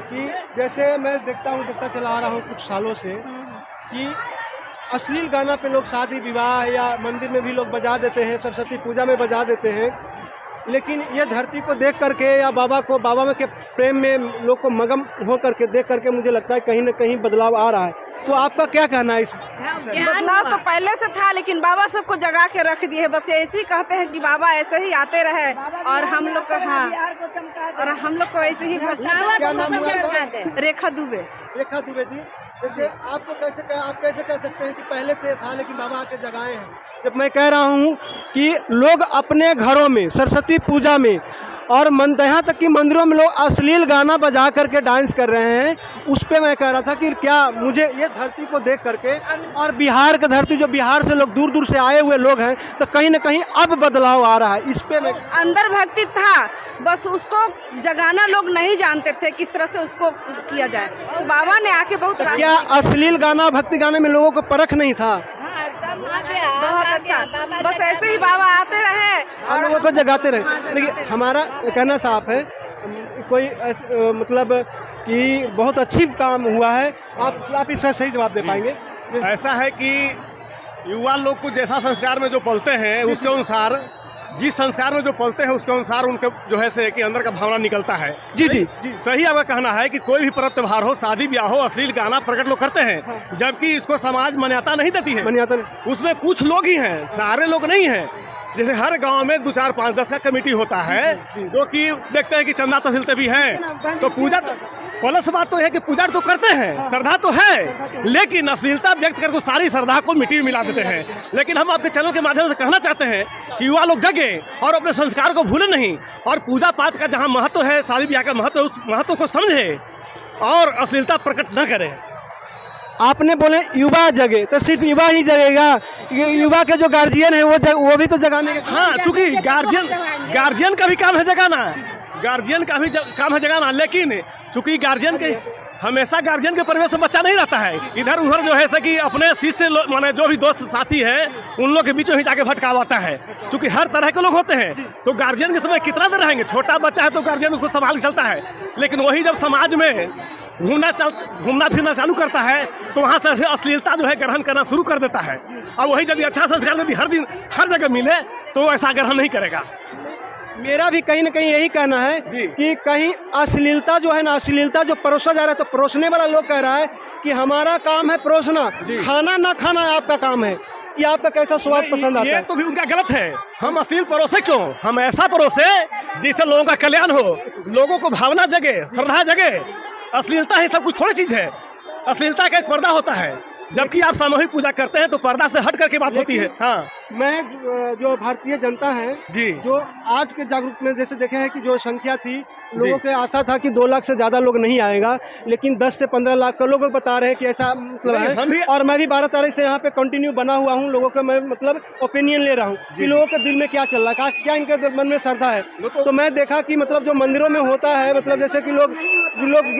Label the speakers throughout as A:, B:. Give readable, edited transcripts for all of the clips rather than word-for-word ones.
A: कि जैसे मैं देखता चला आ रहा हूँ कुछ सालों से कि अश्लील गाना पे लोग शादी विवाह या मंदिर में भी लोग बजा देते हैं, सरस्वती पूजा में बजा देते हैं, लेकिन ये धरती को देख करके या बाबा में के प्रेम में लोग को मगन हो करके देख करके मुझे लगता है कहीं न कहीं बदलाव आ रहा है। तो आपका क्या कहना है इस?
B: बदलाव तो पहले से था, लेकिन बाबा सबको जगा के रख दिए। बस ऐसे ही कहते हैं कि बाबा ऐसे ही आते रहे और हम लोग को और हम लोग को ऐसे ही।
A: क्या नाम हुआ आपका?
B: रेखा दुबे।
A: रेखा दुबे जी, जैसे आप कैसे कह सकते हैं कि पहले से था लेकिन बाबा आके जगाए हैं? जब मैं कह रहा हूँ कि लोग अपने घरों में सरस्वती पूजा में और यहाँ तक कि मंदिरों में लोग अश्लील गाना बजा करके डांस कर रहे हैं, उस पे मैं कह रहा था कि क्या मुझे ये धरती को देख करके और बिहार की धरती, जो बिहार से लोग दूर दूर से आए हुए लोग हैं, तो कहीं ना कहीं अब बदलाव आ रहा है। इस पे मैं
B: अंदर भक्ति था, बस उसको जगाना लोग नहीं जानते थे किस तरह से उसको किया जाए। तो बाबा ने आके बहुत
A: क्या अश्लील गाना भक्ति गाने में लोगों को परख नहीं था?
B: बहुत अच्छा, बस ऐसे ही बाबा आते रहे
A: और लोगों को जगाते रहे। लेकिन हमारा कहना साफ है, कोई मतलब कि बहुत अच्छी काम हुआ है। आप इसका सही जवाब दे पाएंगे?
C: ऐसा है कि युवा लोग को जैसा संस्कार में जो पलते हैं उसके अनुसार, जिस संस्कार में जो पलते हैं उसके अनुसार उनके जो है से कि अंदर का भावना निकलता है।
A: जी जी
C: सही आपका कहना है कि कोई भी पर्व त्योहार हो, शादी ब्याह हो, अश्लील गाना प्रकट लोग करते हैं, जबकि इसको समाज मान्यता नहीं देती है।
A: मान्यता नहीं।
C: उसमें कुछ लोग ही हैं, सारे लोग नहीं हैं। जैसे हर गांव में 2, 4, 5, 10 का कमेटी होता है जो कि देखते हैं कि चंदा तहसीलते भी हैं, तो पूजा प्लस बात तो है कि पूजा तो करते हैं, श्रद्धा तो है, लेकिन अश्लीलता व्यक्त करके सारी श्रद्धा को मिट्टी में मिला देते हैं। लेकिन हम आपके चैनल के माध्यम से कहना चाहते हैं कि युवा लोग जगे और अपने संस्कार को भूले नहीं, और पूजा पाठ का जहाँ महत्व है, शादी ब्याह का महत्व है, उस महत्व को समझे और अश्लीलता प्रकट न करें।
A: आपने बोले युवा जगे, तो सिर्फ युवा ही जगेगा? युवा के जो गार्जियन है वो भी तो जगाने के।
C: हाँ, चूंकि गार्जियन का भी काम है जगाना, गार्जियन का भी काम है जगाना, लेकिन चूंकि गार्जियन के हमेशा गार्जियन के परिवेश से बच्चा नहीं रहता है, इधर उधर जो है कि अपने शिष्य माने जो भी दोस्त साथी है उन लोग के बीच में ही जाके भटकावाता है। क्योंकि हर तरह के लोग होते हैं, तो गार्जियन के समय कितना देर रहेंगे? छोटा बच्चा है तो गार्जियन उसको संभाल के चलता है, लेकिन वही जब समाज में घूमना फिरना चालू करता है तो वहाँ से अश्लीलता जो है ग्रहण करना शुरू कर देता है। और वही यदि अच्छा संस्कार यदि हर दिन हर जगह मिले तो ऐसा ग्रहण नहीं करेगा।
A: मेरा भी कहीं ना कहीं यही कहना है कि कहीं अश्लीलता जो है ना, अश्लीलता जो परोसा जा रहा है, तो परोसने वाला लोग कह रहा है कि हमारा काम है परोसना, खाना ना खाना आपका काम है। कि आपका कैसा स्वाद पसंद आता है?
C: ये तो भी उनका गलत है। हम अश्लील परोसे क्यों? हम ऐसा परोसे जिससे लोगों का कल्याण हो, लोगों को भावना जगे, श्रद्धा जगे। अश्लीलता ही सब कुछ थोड़ी चीज है। अश्लीलता का एक पर्दा होता है, जबकि आप सामूहिक पूजा करते हैं तो पर्दा से हट करके बात होती है। हाँ,
A: मैं जो भारतीय जनता है
C: जी,
A: जो आज के जागरूक में जैसे देखे हैं कि जो संख्या थी लोगों के आशा था कि 2 लाख से ज़्यादा लोग नहीं आएगा, लेकिन 10 से 15 लाख का लोग बता रहे हैं कि ऐसा मतलब है। और मैं भी 12 तारीख से यहाँ पे कंटिन्यू बना हुआ हूँ, लोगों का मैं मतलब ओपिनियन ले रहा हूँ कि लोगों के दिल में क्या चल रहा है, क्या इनके मन में श्रद्धा है। तो मैं देखा कि मतलब जो मंदिरों में होता है, मतलब जैसे कि लोग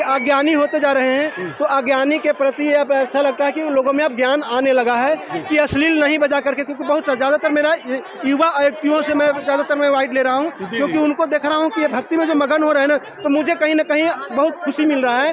A: अज्ञानी होते जा रहे हैं, तो अज्ञानी के प्रति अब ऐसा लगता है कि लोगों में अब ज्ञान आने लगा है कि अश्लील नहीं बजा करके, क्योंकि बहुत ज़्यादातर मेरा युवाओं से मैं ज़्यादातर मैं वाइड ले रहा हूँ, क्योंकि उनको देख रहा हूँ कि ये भक्ति में जो मगन हो रहे हैं ना, तो मुझे कहीं ना कहीं बहुत खुशी मिल रहा है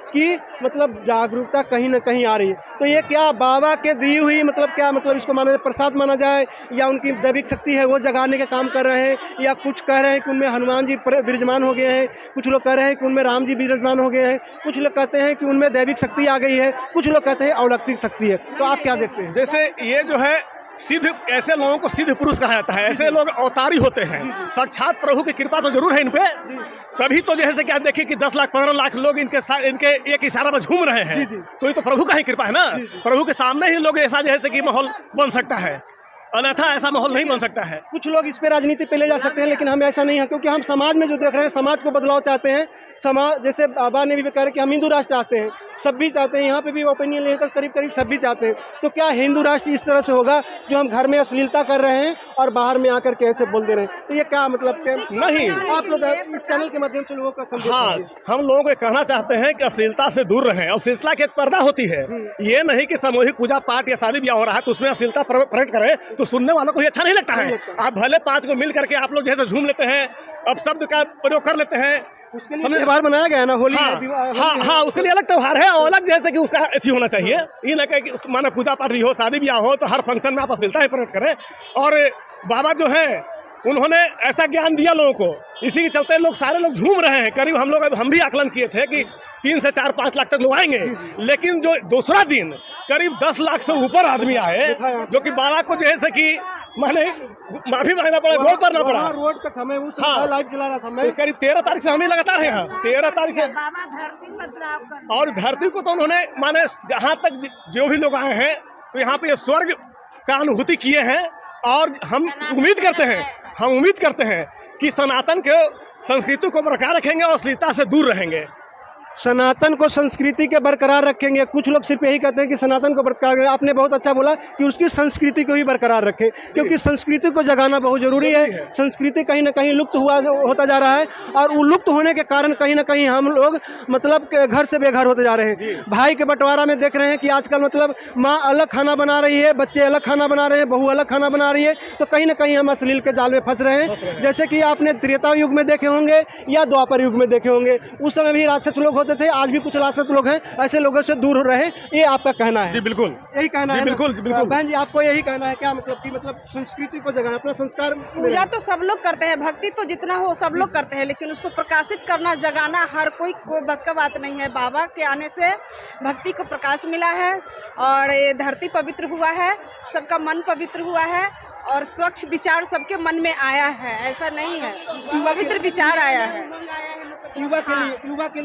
A: कि मतलब जागरूकता कहीं ना कहीं आ रही है। तो ये क्या बाबा के दी हुई मतलब क्या मतलब इसको माना जाए, प्रसाद माना जाए, या उनकी दैविक शक्ति है वो जगाने के काम कर रहे हैं, या कुछ कह रहे हैं कि उनमें हनुमान जी विराजमान हो गए हैं, कुछ लोग कह रहे हैं कि उनमें राम जी विराजमान हो गए हैं, कुछ लोग कहते हैं कि उनमें दैविक शक्ति आ गई है, कुछ लोग कहते हैं अलौकिक शक्ति है। तो आप क्या देखते हैं?
C: जैसे ये जो है सिद्ध, ऐसे लोगों को सिद्ध पुरुष कहा जाता है। ऐसे लोग अवतारी होते हैं, साक्षात प्रभु की कृपा तो जरूर है इन पे। तभी तो जैसे कि आप देखिए कि 10 लाख 15 लाख लोग इनके एक इशारा में झूम रहे हैं, तो ये तो प्रभु का ही कृपा है ना। प्रभु के सामने ही लोग ऐसा जैसे कि माहौल बन सकता है, अन्यथा ऐसा माहौल नहीं बन सकता है।
A: कुछ लोग इस पे राजनीति पे ले जा सकते हैं, लेकिन हम ऐसा नहीं है, क्योंकि हम समाज में जो देख रहे हैं, समाज को बदलाव चाहते हैं। समाज जैसे बाबा ने भी कह रहे कि हम हिंदू राष्ट्र चाहते हैं, सब भी चाहते हैं, यहाँ पे भी ओपिनियन लेकर करीब करीब सब भी चाहते हैं। तो क्या हिंदू राष्ट्र इस तरह से होगा जो हम घर में अश्लीलता कर रहे हैं और बाहर में आकर के ऐसे बोल दे रहे हैं? तो ये क्या मतलब
C: नहीं,
A: आप लोग इस चैनल के माध्यम से लोगों का संदेश
C: हाँ, हम लोगों को कहना चाहते हैं कि अश्लीलता से दूर रहें। अश्लीलता की एक पर्दा होती है, ये नहीं कि सामूहिक पूजा पाठ या शादी ब्याह हो रहा है तो उसमें अश्लीलता प्रकट करें तो सुनने वालों को ये अच्छा नहीं लगता है। आप भले 5 को मिल करके आप लोग जैसे झूम लेते हैं, अब शब्द का प्रयोग कर लेते हैं,
A: उसके लिए त्योहार मनाया गया है ना, होली
C: हाँ,
A: है,
C: हाँ हाँ, उसके लिए अलग त्योहार है और अलग जैसे कि उसका अथी होना चाहिए। ये ना कि माना पूजा पाठ हो, शादी ब्याह हो तो हर फंक्शन में आप अश्लीलता ही प्रकट करें। और बाबा जो है उन्होंने ऐसा ज्ञान दिया लोगों को, इसी के चलते लोग सारे लोग झूम रहे हैं। करीब हम भी आकलन किए थे कि 3 से 4-5 लाख तक लोग आएंगे, लेकिन जो दूसरा दिन करीब 10 लाख से ऊपर आदमी आए, जो कि बाबा को जैसे कि माने माफी मांगना पड़ा, गोड़ करना पड़ा।
A: रोड तक हमें उस
C: हाँ,
A: लाइट जला रहा था मैं।
C: करीब 13 तारीख से हम ही लगातार हैं यहाँ, 13 तारीख से। और धरती को तो उन्होंने माने जहाँ तक जो भी लोग आए हैं तो यहाँ पे ये स्वर्ग का अनुभूति किए हैं। और हम उम्मीद करते हैं कि सनातन के संस्कृति को बरकरार रखेंगे और अश्लीलता से दूर रहेंगे।
A: सनातन को संस्कृति के बरकरार रखेंगे। कुछ लोग सिर्फ यही कहते हैं कि सनातन को बरकरार रखें। आपने बहुत अच्छा बोला कि उसकी संस्कृति को भी बरकरार रखें, क्योंकि संस्कृति को जगाना बहुत जरूरी है। संस्कृति कहीं ना कहीं लुप्त होता जा रहा है और वो लुप्त होने के कारण कहीं ना कहीं हम लोग मतलब घर से बेघर होते जा रहे हैं। भाई के बंटवारा में देख रहे हैं कि आजकल मतलब माँ अलग खाना बना रही है, बच्चे अलग खाना बना रहे हैं, बहू अलग खाना बना रही है, तो कहीं ना कहीं हम अश्लील के जाल में फंस रहे हैं। जैसे कि आपने त्रेता युग में देखे होंगे या द्वापर युग में देखे होंगे, उस समय भी राक्षस लोग होते थे, आज भी कुछ राक्षस लोग हैं। ऐसे लोगों से दूर रहे, ये आपका कहना है?
C: जी बिल्कुल,
A: यही कहना है।
C: बिल्कुल बिल्कुल।
A: बहन जी, आपको यही कहना है क्या? मतलब कि मतलब संस्कृति को जगाना, अपना संस्कार।
B: पूजा तो सब लोग करते हैं, भक्ति तो जितना हो सब लोग करते हैं, लेकिन उसको प्रकाशित करना, जगाना हर कोई बस का बात नहीं है। बाबा के आने से भक्ति को प्रकाश मिला है और ये धरती पवित्र हुआ है, सबका मन पवित्र हुआ है और स्वच्छ विचार सबके मन में आया है। ऐसा नहीं है, पवित्र विचार आया है।
A: युवा के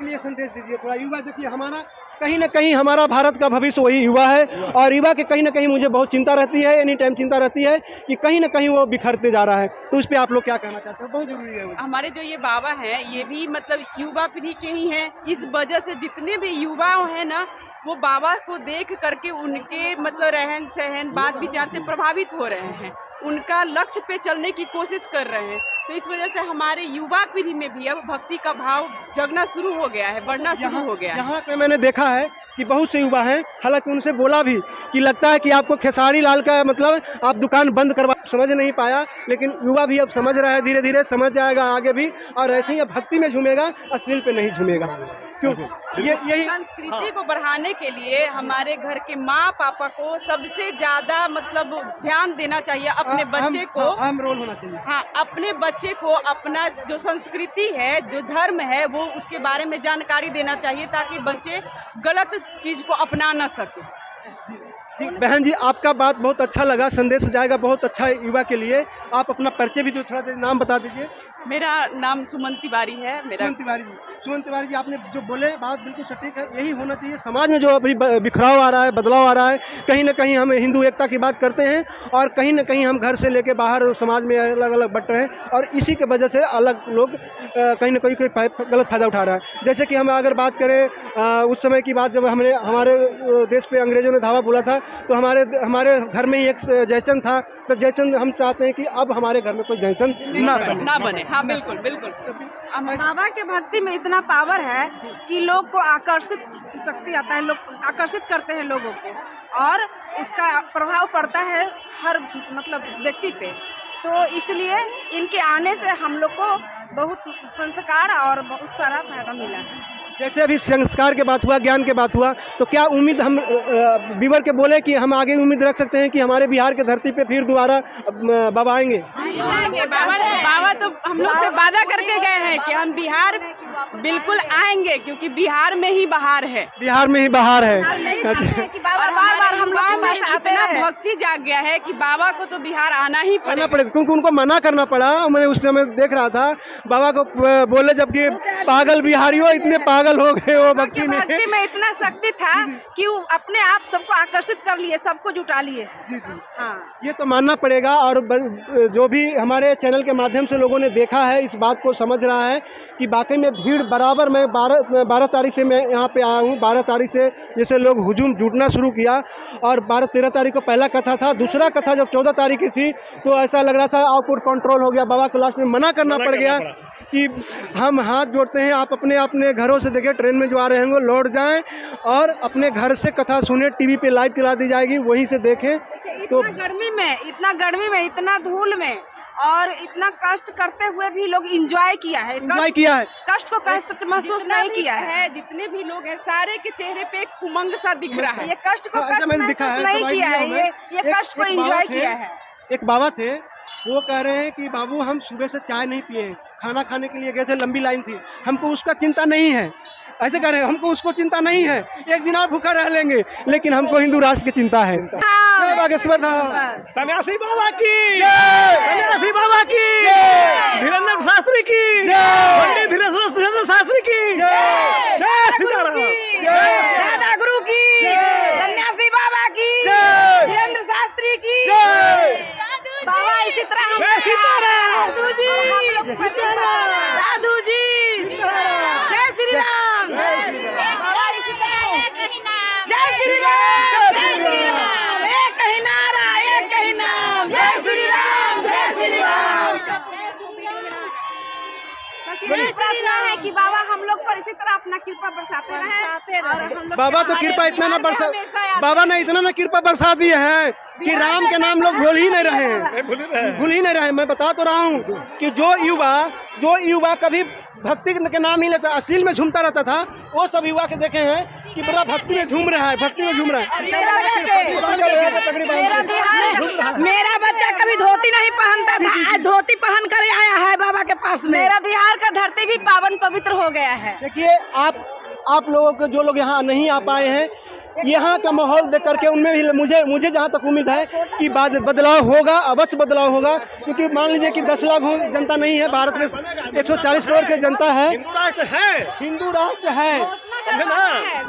A: लिए संदेश दीजिए थोड़ा। युवा देखिए, हमारा कहीं ना कहीं हमारा भारत का भविष्य वही युवा है और युवा के कहीं ना कहीं मुझे बहुत चिंता रहती है, एनी टाइम चिंता रहती है कि कहीं ना कहीं वो बिखरते जा रहा है। तो उस पर आप लोग क्या कहना चाहते हैं? बहुत जरूरी है।
D: हमारे जो ये बाबा हैं ये भी मतलब युवा पीढ़ी के ही हैं। इस वजह से जितने भी युवा हैं ना, वो बाबा को देख करके उनके मतलब रहन सहन बात विचार से प्रभावित हो रहे हैं, उनका लक्ष्य पे चलने की कोशिश कर रहे हैं। तो इस वजह से हमारे युवा पीढ़ी में भी अब भक्ति का भाव जगना शुरू हो गया है, बढ़ना शुरू हो गया है।
A: यहाँ पे मैंने देखा है कि बहुत से युवा हैं, हालांकि उनसे बोला भी कि लगता है कि आपको खेसारी लाल का मतलब आप दुकान बंद करवा, समझ नहीं पाया, लेकिन युवा भी अब समझ रहा है, धीरे धीरे समझ जाएगा आगे भी, और ऐसे ही अब भक्ति में झूमेगा, अश्लील पे नहीं झूमेगा। क्योंकि यही
D: संस्कृति को बढ़ाने के लिए हमारे घर के माँ पापा को सबसे ज्यादा मतलब ध्यान देना चाहिए अपने बच्चे को।
A: अहम रोल होना चाहिए।
D: हाँ, अपने बच्चे को अपना जो संस्कृति है, जो धर्म है, वो उसके बारे में जानकारी देना चाहिए ताकि बच्चे गलत चीज को अपना न सके।
A: बहन जी, आपका बात बहुत अच्छा लगा, संदेश जाएगा बहुत अच्छा है युवा के लिए। आप अपना परिचय भी जो थोड़ा नाम बता दीजिए।
D: मेरा नाम सुमन तिवारी है।
A: सुमन तिवारी जी, आपने जो बोले बात बिल्कुल सटीक है, यही होना चाहिए। समाज में जो अभी बिखराव आ रहा है, बदलाव आ रहा है, कहीं ना कहीं हम हिंदू एकता की बात करते हैं और कहीं ना कहीं हम घर से लेके बाहर समाज में अलग अलग बट रहे हैं और इसी के वजह से अलग लोग कहीं ना कहीं गलत फ़ायदा उठा रहा है। जैसे कि हम अगर बात करें उस समय की बात, जब हमारे देश पे अंग्रेजों ने धावा बोला था, तो हमारे घर में ही एक जयचंद था, तो जयचंद हम चाहते हैं कि अब हमारे घर में कोई जयचंद ना बने।
D: हाँ बिल्कुल बिल्कुल।
B: बाबा के भक्ति में इतना पावर है कि लोग को आकर्षित शक्ति आता है, लोग आकर्षित करते हैं लोगों को और उसका प्रभाव पड़ता है हर मतलब व्यक्ति पे। तो इसलिए इनके आने से हम लोग को बहुत संस्कार और बहुत सारा फायदा मिला है।
A: जैसे अभी संस्कार के बात हुआ, ज्ञान के बात हुआ, तो क्या उम्मीद हम बीवर के बोले कि हम आगे उम्मीद रख सकते हैं कि हमारे बिहार के धरती पे फिर दोबारा बाबा आएंगे?
D: बाबा तो हम लोग से वादा करके गए हैं कि हम बिहार बिल्कुल आएंगे, क्योंकि बिहार में ही बहार है।
A: बिहार में ही बहार है।
D: बार हम लोग में इतना भक्ति जाग गया है कि बाबा को तो बिहार आना ही
A: पड़ेगा, क्योंकि उनको मना करना पड़ा। मैंने उस समय देख रहा था बाबा को बोले, जबकि पागल बिहारियों इतने पागल हो गए वो भक्ति में
B: इतना शक्ति था कि वो अपने आप सबको आकर्षित कर लिए, सबको जुटा लिए।
A: जी। हाँ, ये तो मानना पड़ेगा। और जो भी हमारे चैनल के माध्यम से लोगों ने देखा है, इस बात को समझ रहा है कि वाकई में भीड़ बराबर। मैं 12 तारीख से मैं यहाँ पे आया हूँ। 12 तारीख से जैसे लोग हुजूम जुटना शुरू किया और 12-13 तारीख को पहला कथा था। दूसरा कथा जब 14 तारीख की थी तो ऐसा लग रहा था आउटपुट कंट्रोल हो गया। बाबा को लास्ट में मना करना पड़ गया कि हम हाथ जोड़ते हैं, आप अपने घरों से देखिए, ट्रेन में जो आ रहे हैं वो लौट जाएं और अपने घर से कथा सुने। टीवी पे लाइव करा दी जाएगी, वहीं से देखें। तो
B: इतना गर्मी में, इतना धूल में और इतना कष्ट करते हुए भी लोग एंजॉय किया है,
A: एंजॉय किया है।
B: कष्ट को कष्ट महसूस नहीं किया है।
D: जितने भी लोग हैं सारे के चेहरे पे एक उमंग सा दिख रहा है।
B: ये कष्ट को कष्ट महसूस नहीं किया है, ये कष्ट को एंजॉय किया है।
A: एक बाबा थे, वो कह रहे हैं कि बाबू हम सुबह से चाय नहीं पिए, खाना खाने के लिए गए थे, लंबी लाइन थी, हमको उसका चिंता नहीं है। ऐसे कह रहे हैं, हमको उसको चिंता नहीं है, एक दिन और भूखा रह लेंगे, लेकिन हमको हिंदू राष्ट्र की चिंता है। जय बागेश्वर धाम,
C: सन्यासी बाबा की, सन्यासी बाबा की, धीरेन्द्र शास्त्री की, पंडित धीरेन्द्र शास्त्री की, जय सीताराम,
B: राधा गुरु की, सन्यासी बाबा की, धीरेन्द्र शास्त्री की, बाबा इसी तरह साधु जी, साधु जी, जय श्री राम, बाबा इसी तरह जय श्री राम, जय श्री राम, एक ही नारा, एक ही नाम, जय श्री राम, जय श्री राम। बस यही प्रार्थना है कि बाबा हम लोग पर इसी तरह अपना कृपा बरसाते रहे और हम लोग
A: बाबा तो कृपा इतना ना बरसा, बाबा ने इतना ना कृपा बरसा दी है कि राम के नाम लोग भूल ही नहीं रहे हैं, भूल ही नहीं रहे। मैं बता तो रहा हूँ कि जो युवा कभी भक्ति के नाम ही लेता, अश्लील में झूमता रहता था, वो सब युवा के देखे हैं कि बड़ा भक्ति में झूम रहा है, भक्ति में झूम रहा है।
B: मेरा बच्चा कभी धोती नहीं पहनता था, आज धोती पहन कर आया है बाबा के पास में। मेरा बिहार का धरती भी पावन पवित्र हो गया है।
A: देखिए आप लोगों को, जो लोग यहाँ नहीं आ पाए हैं, यहाँ का माहौल देख करके उनमें भी मुझे जहाँ तक उम्मीद है कि बदलाव होगा, अवश्य बदलाव होगा। क्योंकि मान लीजिए कि 10 लाख जनता नहीं है, भारत में 140 करोड़ की जनता है,
C: हिंदू राष्ट्र है,
A: हिंदू राष्ट्र है,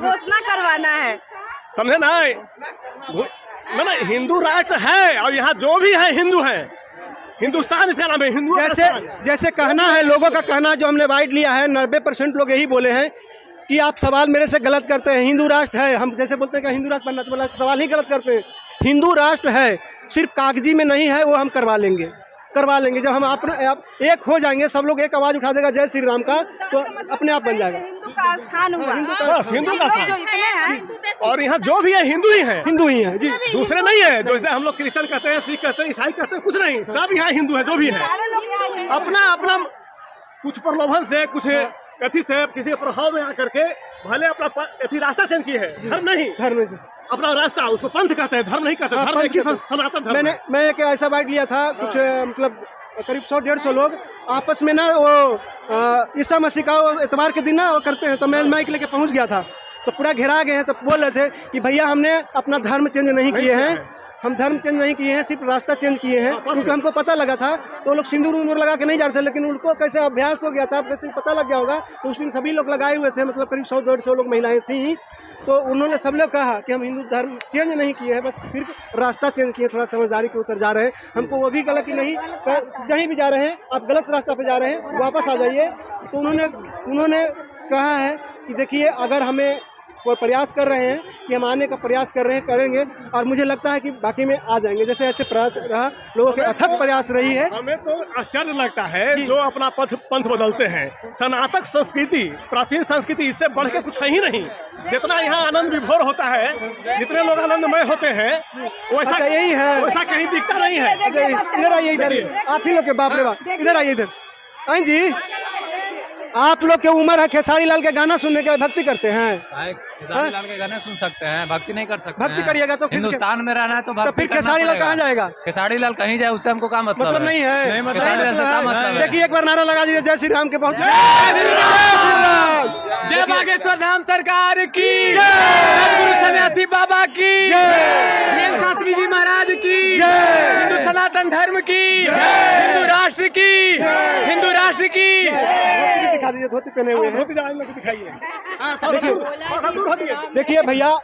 B: घोषणा करवाना है,
C: समझे ना? मैंने हिंदू राष्ट्र है और यहाँ जो भी है हिंदू है, हिंदुस्तान इसका नाम है, हिंदू।
A: जैसे कहना है लोगों का कहना, जो हमने वाइड लिया है, 90% लोग यही बोले हैं कि आप सवाल मेरे से गलत करते हैं। हिंदू राष्ट्र है, हम जैसे बोलते हैं कि हिंदू राष्ट्र बनना, तो बोला सवाल ही गलत करते हैं। हिंदू राष्ट्र है, सिर्फ कागजी में नहीं है, वो हम करवा लेंगे। जब हम आप एक हो जाएंगे, सब लोग एक आवाज उठा देगा जय श्री राम का, तो अपने आप बन जाएगा।
B: हिंदू का स्थान हुआ,
C: हिंदू का स्थान। और यहाँ जो भी है हिंदू ही है,
A: हिंदू ही है जी,
C: दूसरे नहीं है। जो हम लोग क्रिश्चियन कहते हैं, सिख कहते हैं, ईसाई कहते हैं, कुछ नहीं, सब यहाँ हिंदू है। जो भी है अपना कुछ प्रलोभन से, कुछ अथी से, किसी प्रभाव में आकर के भले अपना रास्ता चेंज किए है, धर्म नहीं, अपना रास्ता, उसको पंथ कहते हैं, धर्म नहीं कहते। धर्म एक ही सनातन धर्म।
A: मैं एक ऐसा बाइट लिया था, कुछ मतलब करीब 100-150 लोग आपस में ना वो ईसा मसीह का इतवार के दिन ना वो करते हैं, तो मैं माइक लेके पहुंच गया था, तो पूरा घेरा गए हैं। तो बोल रहे थे कि भैया हमने अपना धर्म चेंज नहीं किए हैं, हम धर्म चेंज नहीं किए हैं, सिर्फ रास्ता चेंज किए हैं। क्योंकि हमको पता लगा था, तो लोग सिंदूर लगा के नहीं जा रहे थे, लेकिन उनको कैसे अभ्यास हो गया था, पता लग गया होगा, तो उस दिन सभी लोग लगाए हुए थे, मतलब करीब 100-150 लोग महिलाएं थी। तो उन्होंने सब लोग कहा कि हम हिंदू धर्म चेंज नहीं किए हैं, बस सिर्फ रास्ता चेंज किए, थोड़ा समझदारी के ऊपर जा रहे हैं। हमको वो भी गलत कि नहीं, कहीं भी जा रहे हैं आप गलत रास्ता पे जा रहे हैं, वापस आ जाइए। तो उन्होंने कहा है कि देखिए, अगर हमें वो प्रयास कर रहे हैं कि हम आने का प्रयास कर रहे हैं, करेंगे, और मुझे लगता है कि बाकी में आ जाएंगे। जैसे ऐसे प्रयास रहा, लोगों के अथक प्रयास रही है।
C: हमें तो आश्चर्य लगता है जो अपना पंथ बदलते हैं। सनातन संस्कृति, प्राचीन संस्कृति, इससे बढ़ के कुछ है ही नहीं। जितना यहाँ आनंद विभोर होता है, जितने लोग आनंदमय होते हैं, वैसा
A: यही है,
C: वैसा कहीं दिखता नहीं है।
A: इधर आइए, इधर आप ही लोग के बाप रे बाप, इधर आइए, इधर आई जी। आप लोग की उम्र है खेसारी लाल के गाना सुनने के, भक्ति करते हैं?
E: खेसारी लाल के गाने सुन सकते हैं, भक्ति नहीं कर सकते।
A: भक्ति करिएगा तो
E: हिंदुस्तान में रहना है तो
A: फिर खेसारी लाल कहाँ जाएगा?
E: खेसारी लाल कहीं जाए, उससे हमको क्या मतलब
A: नहीं है।
E: नहीं मतलब।
A: देखिए, एक बार नारा लगा दीजिए, जय श्री राम के पहुँच।
E: जय बागेश्वर धाम सरकार की, गुरु सन्यासी बाबा की, शास्त्री जी महाराज की, हिंदू सनातन धर्म की, हिंदू राष्ट्र की, हिंदू राष्ट्र की।
A: दिखा दीजिए, धोती पहने हुए हैं,
C: दिखाइए।
A: देखिए भैया,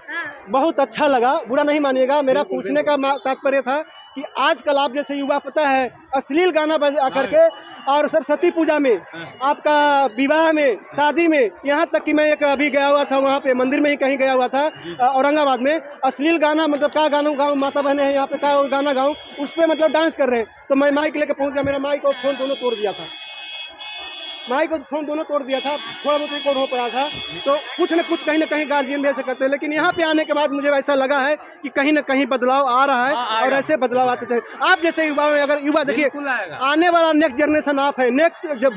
A: बहुत अच्छा लगा, बुरा नहीं मानिएगा। मेरा पूछने का तात्पर्य था कि आजकल आप जैसे युवा, पता है, अश्लील गाना बजा करके, और सरस्वती पूजा में, आपका विवाह में, शादी में, यहाँ तक कि मैं एक अभी गया हुआ था, वहाँ पे मंदिर में ही कहीं गया हुआ था औरंगाबाद में, अश्लील गाना, मतलब क्या गाना गाऊँ, माता बहने हैं यहाँ पे, क्या गाना गाऊँ, उस पर मतलब डांस कर रहे हैं। तो मैं माइक लेके पहुँच गया, मेरा माइक और फोन दोनों तोड़ दिया था। माइक और फोन दोनों तोड़ दिया था, थोड़ा बहुत रिकॉर्ड हो पाया था। तो कुछ न कुछ कहीं ना कहीं गार्जियन भी ऐसे करते हैं, लेकिन यहाँ पे आने के बाद मुझे ऐसा लगा है कि कहीं ना कहीं बदलाव आ रहा है और ऐसे बदलाव आते थे। आप जैसे युवा में, अगर युवा देखिए आने वाला नेक्स्ट जनरेशन आप है, नेक्स्ट जब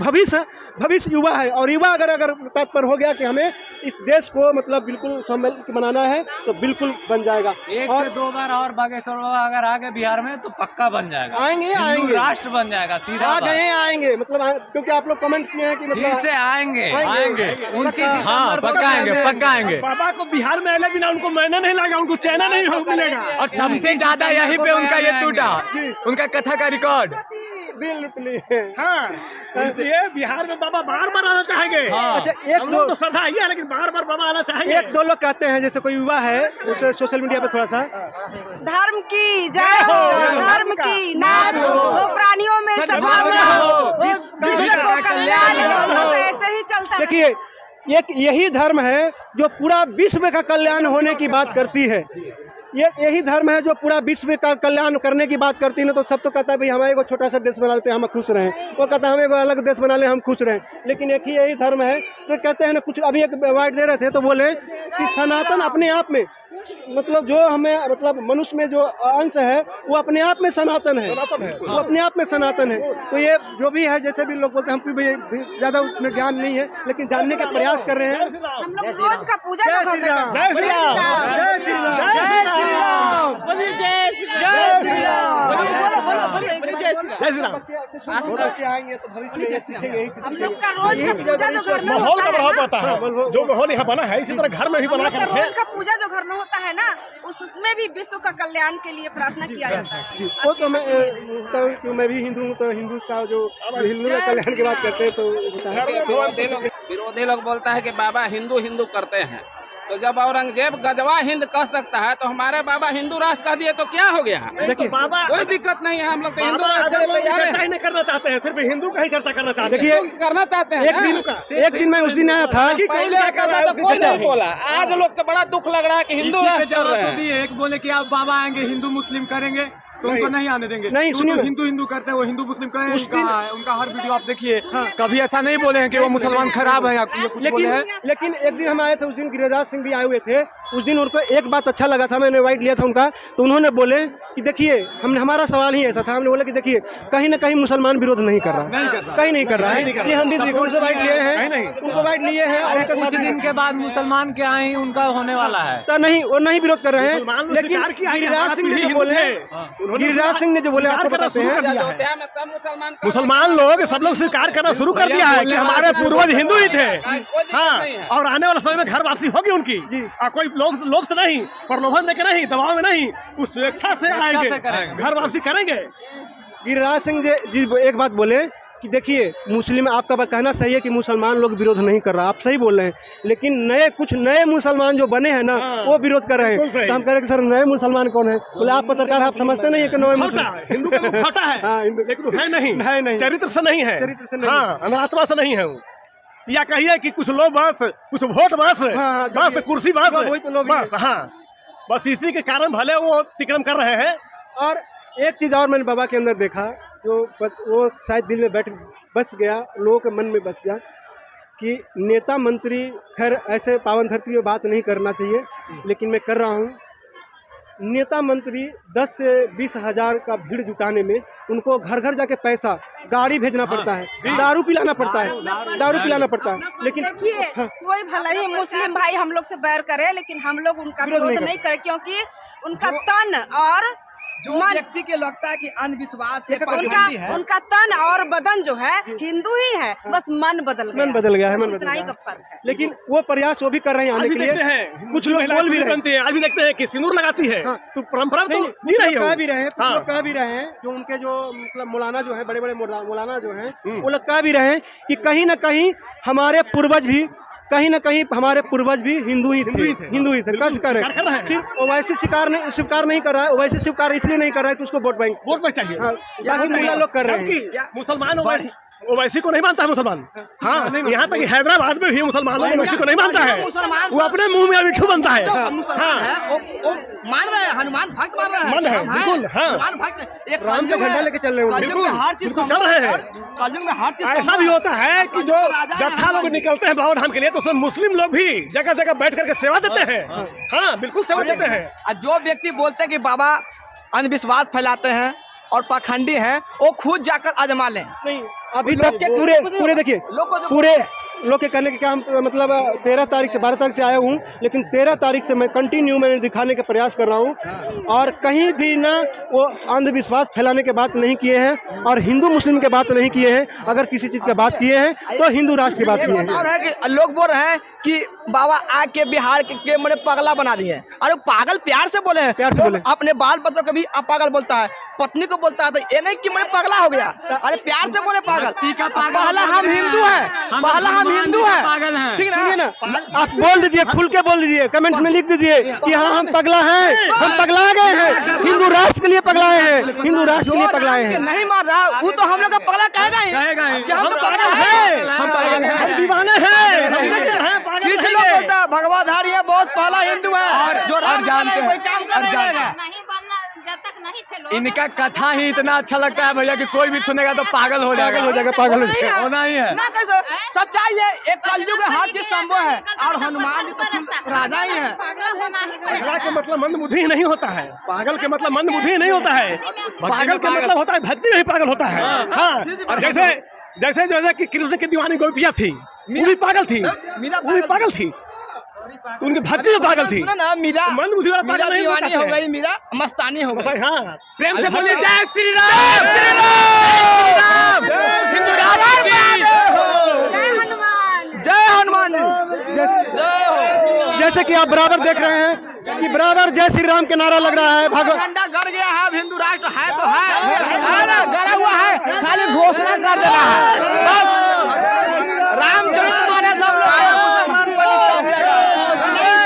A: भविष्य युवा है, और युवा अगर तत्पर हो गया कि हमें इस देश को मतलब बिल्कुल संभल के बनाना है तो बिल्कुल बन जाएगा।
E: एक
A: और
E: से 2 बार और बागेश्वर बाबा अगर आगे बिहार में तो पक्का बन जाएगा,
A: आएंगे
E: राष्ट्र बन जाएगा सीधा
A: आ
E: बात।
A: गए आएंगे, मतलब क्योंकि आप लोग कमेंट किए हैं कि
E: फिर
A: मतलब
E: से आएंगे
A: आएंगे।
E: 29 सितंबर को पक्का आएंगे।
C: बाबा को बिहार में आने बिना उनको महीना नहीं लगा, उनको चैना नहीं मिलेगा।
E: और सबसे ज्यादा यहीं पे उनका ये टूटा, उनका कथा का रिकॉर्ड।
A: दिल लुट लिए।
C: हाँ, इसलिए बिहार में बाबा बार बार आना चाहेंगे।
A: अच्छा,
C: हम लोग तो श्रद्धा ही है, लेकिन बार बार बाबा आना चाहेंगे।
A: एक दो लोग कहते हैं, जैसे कोई युवा है उसे सोशल मीडिया पे थोड़ा सा
B: धर्म की जय हो, धर्म की नाश हो, वो प्राणियों में सद्भावना हो, वो विश्व को कल्याण हो, बस ऐसे ही चलता है।
A: देखिए, एक यही धर्म है जो पूरा विश्व का कल्याण होने की बात करती है। यही धर्म है जो पूरा विश्व का कल्याण करने की बात करती है ना। तो सब तो कहता है भाई हमें एक छोटा सा देश बना लेते हैं, हम खुश रहें। वो कहता है हमें एक अलग देश बना ले, हम खुश रहें। लेकिन एक ही यही धर्म है तो कहते हैं ना, कुछ अभी एक वाइट दे रहे थे तो बोले कि सनातन अपने आप में, मतलब जो हमें मतलब मनुष्य में जो अंश है वो अपने आप में सनातन है, वो अपने आप में सनातन है। तो ये जो भी है, जैसे भी लोग बोलते हैं, हमको भी ज्यादा उसमें ज्ञान नहीं है, लेकिन जानने का प्रयास कर रहे हैं।
B: हम लोग रोज का पूजा
A: जय
B: जो
A: श्री
B: करते
A: राम,
B: हैं।
A: जय श्री राम, जय श्री राम, जय श्री राम,
B: जय श्री राम। बोलो जय श्री राम।
C: जय श्री राम।
A: बच्चे आएंगे तो भविष्य में ये सीखेंगे, यही चीज़
B: हम लोग
A: सीखेंगे।
B: का रोज का पूजा जो घर में
C: माहौल का
B: होता है
C: प्रभाव
B: ना,
C: पड़ता है, जो माहौल यहाँ बना है इसी तरह घर में भी
B: हम
C: बना
B: लोग का
C: कर
B: रोज का पूजा जो घर में होता है ना, उसमें भी विश्व का कल्याण के लिए प्रार्थना किया जाता है।
A: वो तो मैं भी हिंदू हूँ, तो हिंदू का जो हिंदू का कल्याण की बात करते हैं तो
F: विरोधी लोग बोलता है कि बाबा हिंदू हिंदू करते हैं, तो जब औरंगजेब गजवा हिंद कह सकता है तो हमारे बाबा हिंदू राष्ट्र कह दिए तो क्या हो गया?
C: देखिए बाबा
F: कोई दिक्कत नहीं है, हम लोग तो हिंदू राष्ट्र के लिए तैयार
C: चर्चा
F: हैं।
C: ही नहीं करना चाहते हैं, सिर्फ हिंदू का ही चर्चा करना चाहते हैं।
A: देखिए,
F: करना चाहते हैं ना?
A: एक दिन मैं उस दिन आया था कि
F: पहले कहता था कोई नहीं बोला, आज लोग को बड़ा दुख लग रहा है कि हिंदू राष्ट्र कर रहे हैं।
E: एक बोले कि आप बाबा आएंगे हिंदू मुस्लिम करेंगे तो उनको नहीं आने देंगे।
A: नहीं, सुनिए ना।
E: हिंदू हिंदू करते हैं, वो हिंदू मुस्लिम करें, उनका हर वीडियो आप देखिए। कभी ऐसा नहीं बोले हैं कि वो मुसलमान खराब है या कुछ बोले हैं।
A: लेकिन एक दिन हम आए थे, उस दिन गिरिराज सिंह भी आए हुए थे। उस दिन उनको एक बात अच्छा लगा था, मैंने इनवाइट लिया था उनका, तो उन्होंने बोले कि देखिए, हमारा सवाल ही ऐसा था, हमने बोला कि देखिए कहीं ना कहीं मुसलमान विरोध नहीं कर रहा, कहीं नहीं कर रहा है। ये हम भी उनसे वाइट लिए हैं, उनको वाइट लिए हैं, और उनके
E: कुछ दिन के बाद मुसलमान के आए उनका होने वाला है
A: तो नहीं, वो नहीं विरोध कर रहे हैं। लेकिन
C: स्वीकार किया है कि
A: गिरिराज
C: हमारा
A: सिंह ने
C: पीढ़ी
A: जो बोले,
C: हिंदू थे।
A: गिरिराज सिंह ने जो बोले आपको
C: करना
A: बताते
C: शुरू
A: हैं।
C: कर दिया है।
F: अयोध्या में सब
C: मुसलमान लोग सब लोग स्वीकार करना शुरू कर दिया है कि हमारे पूर्वज हिंदू ही थे। हाँ, और आने वाले समय में घर वापसी होगी उनकी। कोई लोग तो नहीं, प्रलोभन देके नहीं, दबाव में नहीं, उस स्वेच्छा से आएंगे, घर वापसी करेंगे।
A: गिरिराज सिंह जी एक बात बोले कि देखिए, मुस्लिम, आपका कहना सही है कि मुसलमान लोग विरोध नहीं कर रहा, आप सही बोल रहे हैं, लेकिन कुछ नए मुसलमान जो बने हैं ना, वो विरोध कर रहे हैं। तो हम कह रहे हैं कि सर नए मुसलमान कौन है? बोले आप पत्रकार, आप समझते नहीं है कि नए मुसलमान
C: हिंदू का मुख खोटा है,
A: हाँ, हिंदू
C: लेकिन है नहीं, चरित्र से नहीं है,
A: चरित्र से नहीं।
C: हाँ, अनात्मा से नहीं है वो। या कहिए कि कुछ लोग बस, कुछ वोट बस,
A: हाँ,
C: बस कुर्सी बस,
A: वही तो लोग
C: बस, हाँ, बस इसी के कारण भले वो अतिक्रमण कर रहे हैं।
A: और एक चीज़ और मैंने बाबा के अंदर देखा, जो वो शायद दिल में बस गया, लोगों के मन में बस गया कि नेता मंत्री, खैर ऐसे पावन धरती में बात नहीं करना चाहिए, लेकिन मैं कर रहा हूँ। नेता मंत्री 10 से 20 हज़ार का भीड़ जुटाने में उनको घर घर जाके पैसा, गाड़ी भेजना पड़ता है, दारू पिलाना पड़ता है, दारू पिलाना पड़ता है। लेकिन
B: देखिए, कोई भले ही मुस्लिम भाई हम लोग से बैर करे, लेकिन हम लोग उनका विरोध नहीं करें, क्योंकि उनका तन और
G: जो व्यक्ति के लगता है कि अंधविश्वास से
B: उनका तन और बदन जो है हिंदू ही है, बस मन बदल गया,
A: मन बदल गया है, मन बदल
B: इतना ही
A: गया
B: का फर्क है।
A: लेकिन वो प्रयास वो भी कर रहे हैं आने के लिए। कुछ लोग बोल भी
C: बनते हैं, आज भी देखते हैं कि सिंदूर लगाती है, तो परंपरा तो जी रही है,
A: कह भी रहे हैं, कुछ लोग कह भी रहे हैं, जो उनके जो मतलब मौलाना जो है, बड़े बड़े मौलाना जो हैं, वो लोग कह भी रहे हैं कि कहीं ना कहीं हमारे पूर्वज भी हिंदू ही थे। कस कर रहे हैं, सिर्फ ओवैसी स्वीकार नहीं कर रहा है, ओवैसी स्वीकार इसलिए नहीं कर रहा है कि उसको वोट बैंक
C: चाहिए।
A: बाकी लोग कर रहे हैं।
C: मुसलमान ओवैसी को नहीं मानता है मुसलमान। हाँ, यहाँ तक हैदराबाद में भी मुसलमान ओवैसी को नहीं मानता है, वो अपने मुंह में बिट्ठू बनता है।
G: मुसलमान है वो मान रहे हैं, हनुमान भक्त मान रहे हैं,
C: मान रहे हैं, बिल्कुल। हाँ,
G: हनुमान भक्त एक
A: राम का झंडा लेके चल रहे हैं,
C: बिल्कुल
G: हर चीज
C: बिल्कुल चल रहे हैं।
G: कलयुग में हर चीज
C: ऐसा भी होता है कि जो जत्था लोग निकलते हैं बाबा धाम के लिए, तो उसमें मुस्लिम लोग भी जगह जगह बैठ करके सेवा देते हैं। हाँ, बिल्कुल सेवा देते हैं।
G: और जो व्यक्ति बोलते हैं कि बाबा अंधविश्वास फैलाते हैं और पाखंडी हैं, वो खुद जाकर आजमा लें।
A: नहीं, अभी
G: लोग
A: तक
G: के
A: पूरे देखिए,
G: लोग को जो
A: पूरे लोग के करने के काम मतलब 13 तारीख से 12 तारीख से आया हूँ, लेकिन 13 तारीख से मैं कंटिन्यू मैंने दिखाने का प्रयास कर रहा हूँ, और कहीं भी ना वो अंधविश्वास फैलाने के बात नहीं किए हैं और हिंदू मुस्लिम के बात नहीं किए हैं। अगर किसी चीज़ की बात किए हैं तो हिंदू राष्ट्र की बात किए
G: बता
A: हैं।
G: रहे हैं कि लोग बोल रहे हैं कि बाबा आके बिहार के मैंने पगला बना दिए हैं। अरे पागल प्यार से बोले हैं,
A: प्यार से
G: लोग
A: बोले।
G: अपने बाल बच्चों को भी अब पागल बोलता है, पत्नी को बोलता है, तो ये नहीं कि मैं पगला हो गया। अरे प्यार से बोले पागल। पहला हम हिंदू हैं, पहला हम हिंदू हैं, ठीक
A: ठीक है ना? आप बोल दीजिए, खुल के बोल दीजिए, कमेंट्स में लिख दीजिए कि हाँ हम पगला हैं, हम पगला गए हैं, हिंदू राष्ट्र के लिए पगलाए हैं, हिंदू राष्ट्र के लिए पगलाए हैं।
G: नहीं मार रहा वो तो हम लोग का पगला कहेगा ही कि हम तो पगला है,
C: हम पागल हैं, हम दीवाने हैं,
G: चीज से लोग बोलता है भगवाधारी है, बहुत पहला हिंदू है जो राम
E: जानते हैं,
G: कोई काम कर नहीं रहेगा।
H: नहीं बनना जब तक नहीं थे लोग।
E: इनका कथा ही इतना अच्छा लगता है भैया कि कोई भी सुनेगा तो पागल हो जाएगा,
A: पागल हो जाएगा।
E: होना ही है
G: ना कैसे सच्चाई है, एक कलयुग में हर चीज संभव है, और हनुमान जी तो फिर राजा ही है।
H: पागल होना ही
C: पगला
H: पड़ेगा।
C: के मतलब मंदबुद्धि नहीं होता है, पागल के मतलब मंदबुद्धि नहीं होता है, पागल के मतलब होता है भक्ति में ही पागल होता है। हाँ, और जैसे जैसे जैसे कि कृष्ण की दीवानी गोपियाँ थी, वो भी पागल थी, वो भी पागल थी, तो उनकी भक्ति में पागल थी।
G: सुना ना, मीरा
C: मंदबुद्धि वाला
G: मीरा
C: पागल नहीं
G: दीवानी
C: होता
G: हो
C: है।
G: गई, मीरा मस्तानी हो गई।
C: हाँ,
E: प्रेम से बोलिए जय श्री राम, श्री राम, हिंदू राष्ट्र की
G: जय हनुमान जी, जय हो।
A: जैसे कि आप बराबर देख रहे हैं कि बराबर जय श्री राम के नारा लग रहा है। भगवान
G: झंडा गड़ गया है, अब हिंदू राष्ट्र है तो है ना, गड़ा हुआ है, खाली घोषणा कर देना है बस। रामचरितमानस सब लोग मुसलमान प्रतिष्ठा हो जाएगा,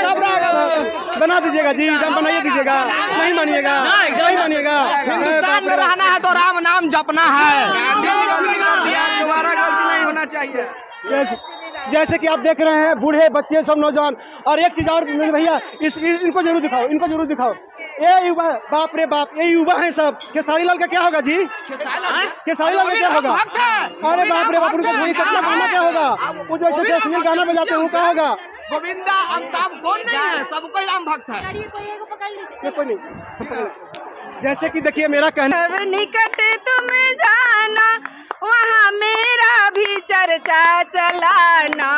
G: सब रहेगा।
A: बना दीजिएगा जी, एकदम बनाइए दीजिएगा, नहीं मानिएगा, नहीं मानिएगा।
G: हिंदुस्तान में रहना है तो राम नाम जपना है। गांधी जी गलती कर दिया, दोबारा गलती नहीं होना चाहिए।
A: जैसे कि आप देख रहे हैं, बूढ़े बच्चे सब नौजवान। और एक चीज और भैया, इनको जरूर दिखाओ, इनको जरूर दिखाओ। ये युवा, बाप रे बाप, ये युवा है सब। खेसारी लाल का क्या होगा जी? खेसारी लाल का क्या होगा? अरे बाप रे बाप, उनका धोनी कितना गाना क्या होगा? वो जो ऐसे अश्लील गाना बजाते हैं वो क्या होगा?
G: गोविंदा अमिताभ कौन नहीं है, सबको ही राम भक्त है।
A: कोई नहीं। जैसे कि देखिए मेरा कहना,
B: निकट तुम जाना वहाँ मेरा भी चर्चा चलाना,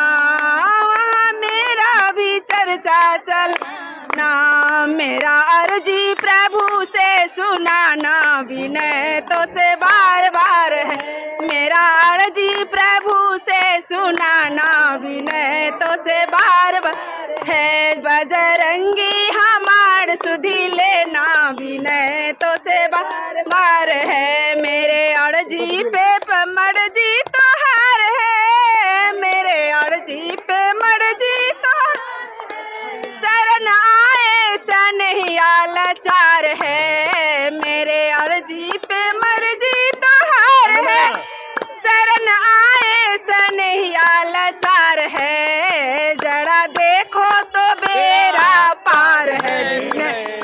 B: वहाँ मेरा भी चर्चा चलाना, मेरा अर्जी प्रभु से सुनाना, विनय तो से बार बार है, मेरा अर्जी प्रभु से सुनाना, विनय तो से बार बार है, बजरंगी हमार सुधी लेना, विनय तो से बार बार है, मेरे अर्जी पे मर्जी तो हार है, मेरे अर्जी पे मर्जी तो शरण आए सनहिया लाचार है, मेरे अर्जी पे मर्जी तो हार है, शरण आए सनहिया लाचार है, जरा देखो तो बेरा पार है,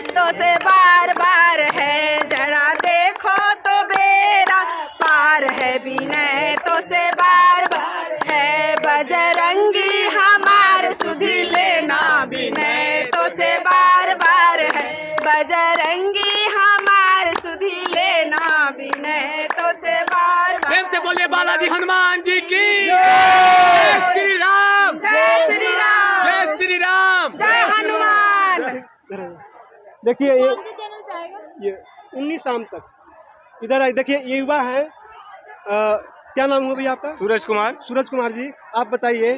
B: तो से बार बार है, जरा देखो तो बेरा पार है, विनय तो से बार बार है, बजरंगी हमार सुधी लेना, विनय तो से बार बार है, बजरंगी हमार सुधी लेना, विनय तो से बार बार।
E: प्रेम से बोलिए बालाजी हनुमान जी की जय श्री राम,
B: जय श्री राम,
E: जय श्री राम,
B: जय हनुमान।
A: देखिए ये 19 शाम तक इधर आए। देखिए ये युवा है, क्या नाम हुआ भैया आपका?
E: सूरज कुमार।
A: सूरज कुमार जी, आप बताइए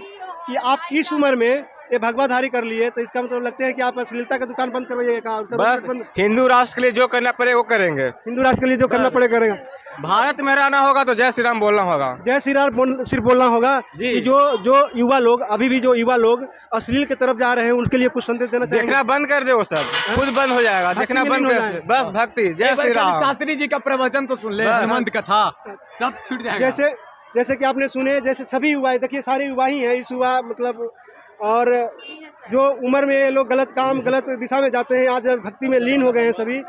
A: कि आप इस उम्र में ये भगवाधारी कर लिए, तो इसका मतलब लगता है कि आप अश्लीलता का दुकान बंद करवाइएगा?
E: बस हिंदू राष्ट्र के लिए जो करना पड़े वो करेंगे,
A: हिंदू राष्ट्र के लिए जो करना पड़ेगा करेगा।
E: भारत में रहना होगा तो जय श्री राम बोलना होगा,
A: जय श्री राम सिर्फ बोलना होगा
E: जी।
A: कि जो युवा लोग अभी भी जो युवा लोग अश्लील की तरफ जा रहे हैं उनके लिए कुछ संदेश देना चाहेंगे?
E: देखना बंद कर दे, वो सब खुद बंद हो जाएगा, देखना बंद कर, बस भक्ति, जय श्री राम। शास्त्री जी का प्रवचन तो सुन ले, हनुमंत कथा सब छूट जाएगा।
A: जैसे कि आपने सुने, जैसे सभी युवा, देखिए सारे युवा ही हैं, इस युवा मतलब, और जो उम्र में ये लोग गलत काम गलत दिशा में जाते हैं, आज भक्ति में लीन हो गए हैं सभी,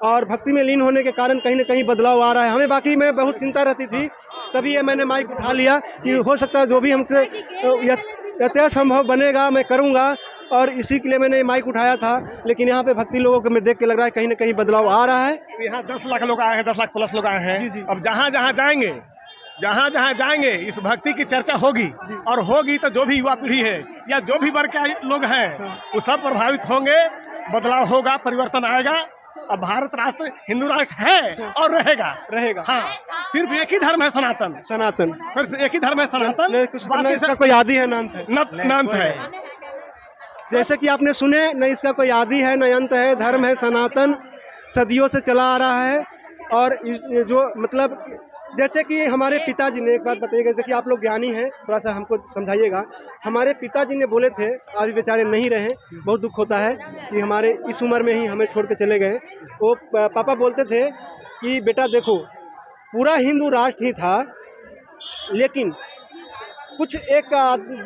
A: और भक्ति में लीन होने के कारण कहीं ना कहीं बदलाव आ रहा है। हमें बाकी में बहुत चिंता रहती थी, तभी ये मैंने माइक उठा लिया कि हो सकता है जो भी हमसे यथासंभव संभव बनेगा मैं करूँगा, और इसी के लिए मैंने माइक उठाया था। लेकिन यहाँ पे भक्ति लोगों को मैं देख के लग रहा है कहीं ना कहीं बदलाव आ रहा है।
C: यहाँ 10 लाख लोग आए हैं, 10 लाख प्लस लोग आए हैं। अब जहाँ जहाँ जाएंगे इस भक्ति की चर्चा होगी, और होगी तो जो भी युवा पीढ़ी है या जो भी वर्ग के लोग हैं वो सब प्रभावित होंगे, बदलाव होगा, परिवर्तन आएगा। अब भारत राष्ट्र हिंदू राष्ट्र है और रहेगा। हाँ, सिर्फ एक ही धर्म है सनातन, सिर्फ एक ही धर्म है सनातन,
A: न इसका कोई आदि है न
C: अंत है।
A: जैसे कि आपने सुने, न इसका कोई आदि है न अंत है, धर्म है सनातन, सदियों से चला आ रहा है। और जो मतलब जैसे कि हमारे पिताजी ने एक बात बताइएगा, जैसे कि आप लोग ज्ञानी हैं, थोड़ा सा हमको समझाइएगा। हमारे पिताजी ने बोले थे, आज बेचारे नहीं रहे, बहुत दुख होता है कि हमारे इस उम्र में ही हमें छोड़ के चले गए। वो पापा बोलते थे कि बेटा देखो, पूरा हिंदू राष्ट्र ही था, लेकिन कुछ एक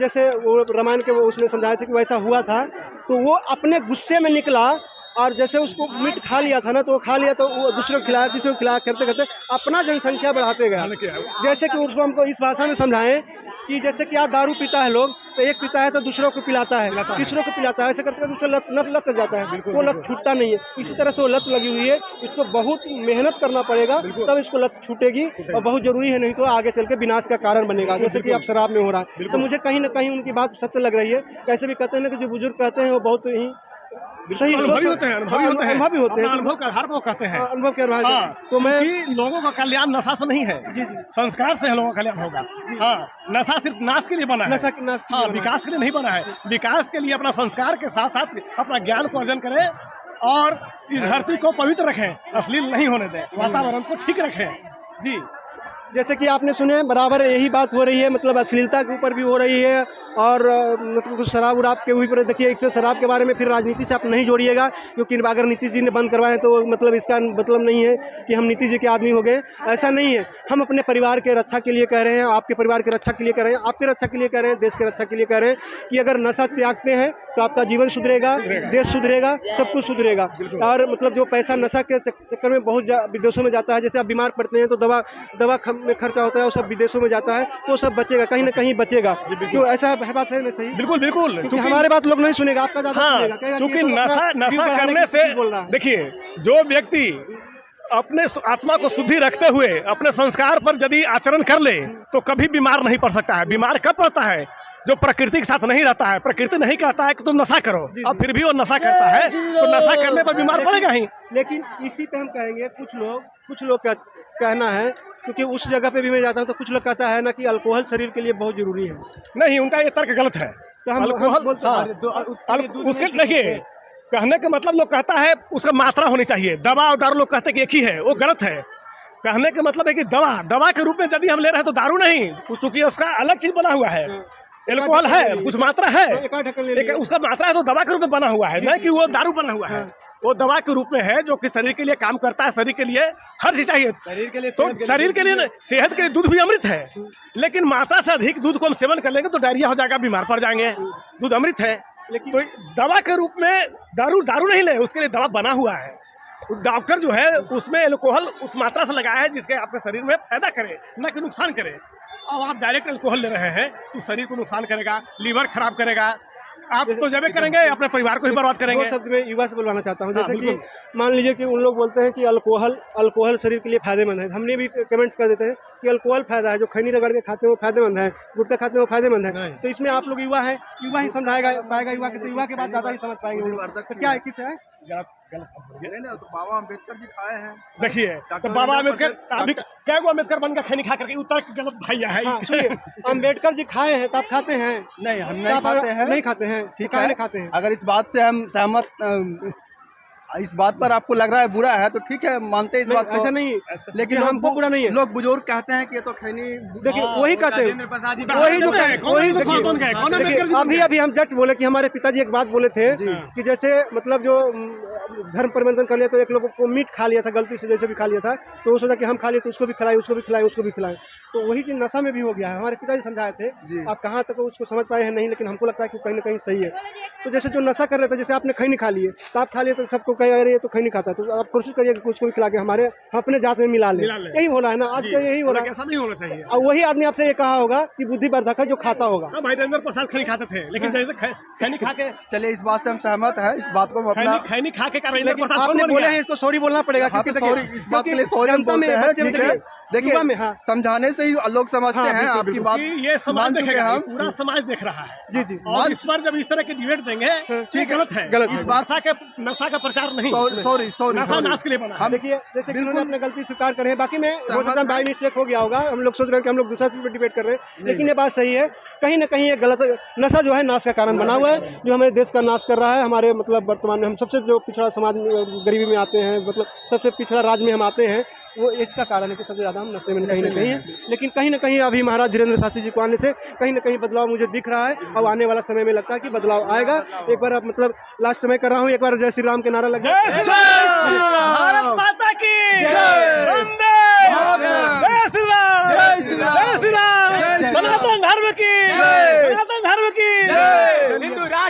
A: जैसे वो रामायण के वो उसने समझाया था कि वैसा हुआ था, तो वो अपने गुस्से में निकला, और जैसे उसको मीट खा लिया था ना, तो वो खा लिया तो वो दूसरे को खिलाया करते करते अपना जनसंख्या बढ़ाते गए। जैसे कि उसको हमको इस भाषा में समझाएं कि जैसे कि आज दारू पीता है लोग, तो एक पीता है तो दूसरों को पिलाता है, तीसरों को पिलाता है, ऐसे करते करते उसको लत जाता है, वो लत छूटता नहीं है। इसी तरह से वो लत लगी हुई है, इसको बहुत मेहनत करना पड़ेगा तब इसको लत छूटेगी, और बहुत जरूरी है, नहीं तो आगे चल के विनाश का कारण बनेगा, जैसे कि अब शराब में हो रहा है। तो मुझे कहीं ना कहीं उनकी बात सत्य लग रही है। कैसे भी कहते हैं ना कि जो बुजुर्ग कहते हैं वो बहुत ही सही
C: अनुभवी होते हैं,
A: अनुभव
C: का आधार पर कहते हैं,
A: अनुभव के आधार पर। तो मैं
C: लोगों का कल्याण नशा से नहीं है, संस्कार से लोगों का कल्याण होगा। हाँ, नशा सिर्फ नाश के लिए बना है, हाँ, विकास के लिए नहीं बना है। विकास के लिए अपना संस्कार के साथ साथ अपना ज्ञान को अर्जन करें, और इस धरती को पवित्र रखें, अश्लील नहीं होने दें, वातावरण को ठीक रखें। जी,
A: जैसे कि आपने सुने, बराबर यही बात हो रही है, मतलब अश्लीलता के ऊपर भी हो रही है, और मतलब कुछ शराब उराब के ऊपर। देखिए, एक से शराब के बारे में फिर राजनीति से आप नहीं जोड़िएगा, क्योंकि अगर नीतीश जी ने बंद करवाए तो मतलब इसका मतलब नहीं है कि हम नीतीश जी के आदमी हो गए, ऐसा नहीं है। हम अपने परिवार के रक्षा के लिए कह रहे हैं, आपके परिवार के रक्षा के लिए कह रहे हैं, आपकी रक्षा के लिए कह रहे हैं, देश के रक्षा के लिए कह रहे हैं कि अगर नशा त्यागते हैं तो आपका जीवन सुधरेगा, देश सुधरेगा, सब कुछ सुधरेगा। और मतलब जो पैसा नशा के चक्कर में बहुत विदेशों में जाता है, जैसे आप बीमार पड़ते हैं तो दवा में खर्चा होता है, वो सब विदेशों में जाता है, तो सब बचेगा, कहीं ना कहीं बचेगा। तो ऐसा है, बात है ना? सही,
C: बिल्कुल।
A: हमारे बात लोग नहीं सुनेगा, आपका ज्यादा सुनेगा।
C: क्योंकि नशा करने से, देखिए, जो व्यक्ति अपने आत्मा को शुद्धि रखते हुए अपने संस्कार पर यदि आचरण कर ले तो कभी बीमार नहीं पड़ सकता है। बीमार कब पड़ता है? जो प्रकृति के साथ नहीं रहता है। प्रकृति नहीं कहता है कि तुम नशा करो, और फिर भी वो नशा करता है, तो नशा करने पर बीमार पड़ेगा ही।
A: लेकिन इसी पे हम कहेंगे, कुछ लोग का कहना है, क्योंकि उस जगह पे भी मैं जाता हूँ तो कुछ लोग कहता है ना कि अल्कोहल शरीर के लिए बहुत जरूरी है।
C: नहीं, उनका ये तर्क गलत है।
A: तो हम
C: उसके देखिए, कहने का मतलब लोग कहता है उसका मात्रा होनी चाहिए। दवा और दारू लोग कहते हैं कि एक ही है, वो गलत है। कहने का मतलब है कि दवा के रूप में यदि हम ले रहे हैं तो दारू नहीं, चूंकि उसका अलग चीज बना हुआ है। एल्कोहल है, कुछ मात्रा है, लेकिन उसका मात्रा है तो दवा के रूप में बना हुआ है, नहीं कि वो दारू बना हुआ है। वो दवा के रूप में है, जो कि शरीर के लिए काम करता है। शरीर के लिए हर चीज चाहिए, शरीर के लिए सेहत के लिए दूध भी अमृत है, लेकिन मात्रा से अधिक दूध को हम सेवन कर लेंगे तो डायरिया हो जाएगा, बीमार पड़ जाएंगे। दूध अमृत है, लेकिन तो दवा के रूप में दारू नहीं ले, उसके लिए दवा बना हुआ है। डॉक्टर जो है उसमें एल्कोहल उस मात्रा से लगाया है जिसके आपके शरीर में फायदा करे, न कि नुकसान करे। और आप डायरेक्ट अल्कोहल ले रहे हैं तो शरीर को नुकसान करेगा, लीवर खराब करेगा, आप तो जब करेंगे अपने परिवार को ही बर्बाद करेंगे।
A: शब्द में युवा से बुलवाना चाहता हूँ, जैसे कि मान लीजिए कि उन लोग बोलते हैं कि अल्कोहल शरीर के लिए फायदेमंद है। हमने भी कमेंट्स कर देते हैं कि अल्कोहल फायदा है, जो खैनी रगड़ के खाते हैं वो फायदेमंद है, गुटखा खाते हैं वो फायदेमंद है। तो इसमें आप लोग युवा है, युवा ही समझाएगा पाएगा, युवा के तो युवा के बाद ज़्यादा ही समझ पाएंगे। तो क्या किस है
I: नहीं, तो बाबा अम्बेडकर जी खाए हैं।
C: देखिए, तो बाबा अम्बेडकर क्या वो अम्बेडकर बन का खैनी खा करके उत्तर गलत भैया है।
A: अम्बेडकर जी खाए हैं तो आप खाते हैं?
I: नहीं, हम नहीं खाते हैं।
A: नहीं खाते हैं,
I: ठीक है,
A: खाते हैं।
I: अगर इस बात से हम सहमत, इस बात पर आपको लग रहा है बुरा है तो ठीक है, मानते हैं इस बात को।
A: ऐसा नहीं,
I: लेकिन
A: हमको बुरा नहीं है।
I: लोग बुजुर्ग कहते हैं कि ये तो खैनी,
A: देखिए वही कहते हैं, अभी हम जट बोले कि हमारे पिताजी एक बात बोले थे कि जैसे मतलब जो धर्म परिवर्तन कर लिया, तो एक लोगों को मीट खा लिया था गलती से, जैसे भी खा लिया था, तो वो सोचा कि हम खा लिए तो उसको भी खिलाएं, उसको भी खिलाएं, उसको भी खिलाएं। तो वही चीज़ नशा में भी हो गया है। हमारे पिताजी समझाए थे, आप कहाँ तक उसको समझ पाए हैं नहीं, लेकिन हमको लगता है कि कहीं ना कहीं सही है। तो जैसे जो नशा कर लेता है, जैसे आपने खैनी खा लिए, तो आप खा लिए तो सबको कह रहे तो खैनी खाता है, तो आप कोशिश करिए कि उसको भी खिला के हम अपने जात में मिला लें। यही हो रहा है ना आज का, यही हो रहा है।
C: ऐसा नहीं होना चाहिए।
A: और वही आदमी आपसे ये कहा होगा कि बुद्धिवर्धक है जो खाता होगा।
C: भाई राजेंद्र प्रसाद खैनी खाते थे, लेकिन जैसे खैनी खा के,
I: चलिए इस बात से हम सहमत हैं, इस बात को अपना
C: खैनी खा के राजेंद्र प्रसाद
A: आपने बोले हैं, इसको सॉरी बोलना पड़ेगा।
I: हाँ, तो सॉरी, इस बात के लिए सॉरी हम बोलते हैं, ठीक है। देखिए, समझाने से ही लोग समझते हैं, आपकी बात
C: ये समाज देखेगा,
I: हम
C: पूरा समाज देख रहा है।
A: जी जी।
C: और इस बार जब इस तरह के डिबेट देंगे, ठीक गलत है,
A: गलत।
C: इस नशा का प्रचार नहीं,
I: सॉरी
C: नशा नाश के लिए बना।
A: हम देखिए, जैसे कि अपने गलती स्वीकार कर रहे हैं, बाकी में हो सकता है बाई मिस्टेक हो गया होगा, हम लोग सोच रहे हैं कि हम लोग दूसरा डिबेट कर रहे हैं, लेकिन ये बात सही है, कहीं ना कहीं ये गलत नशा जो है नाश का कारण बना हुआ है, जो हमारे देश का नाश कर रहा है। हमारे मतलब वर्तमान में हम सबसे जो पिछड़ा समाज गरीबी में आते हैं, मतलब सबसे पिछड़ा राज्य में हम आते हैं, वो इसका कारण है कि सबसे ज़्यादा हम नशे में कहीं ना कहीं है। लेकिन कहीं ना कहीं अभी महाराज धीरेन्द्र शास्त्री जी को आने से कहीं ना कहीं बदलाव मुझे दिख रहा है, और आने वाला समय में लगता है कि बदलाव आएगा। एक बार अब मतलब लास्ट समय कर रहा हूँ, एक बार जय श्री राम के नारा लग जाए।
C: भारत माता की वंदे, जय श्री राम, जय श्री राम, सनातन धर्म की, सनातन धर्म की,
E: हिंदू राष्ट्र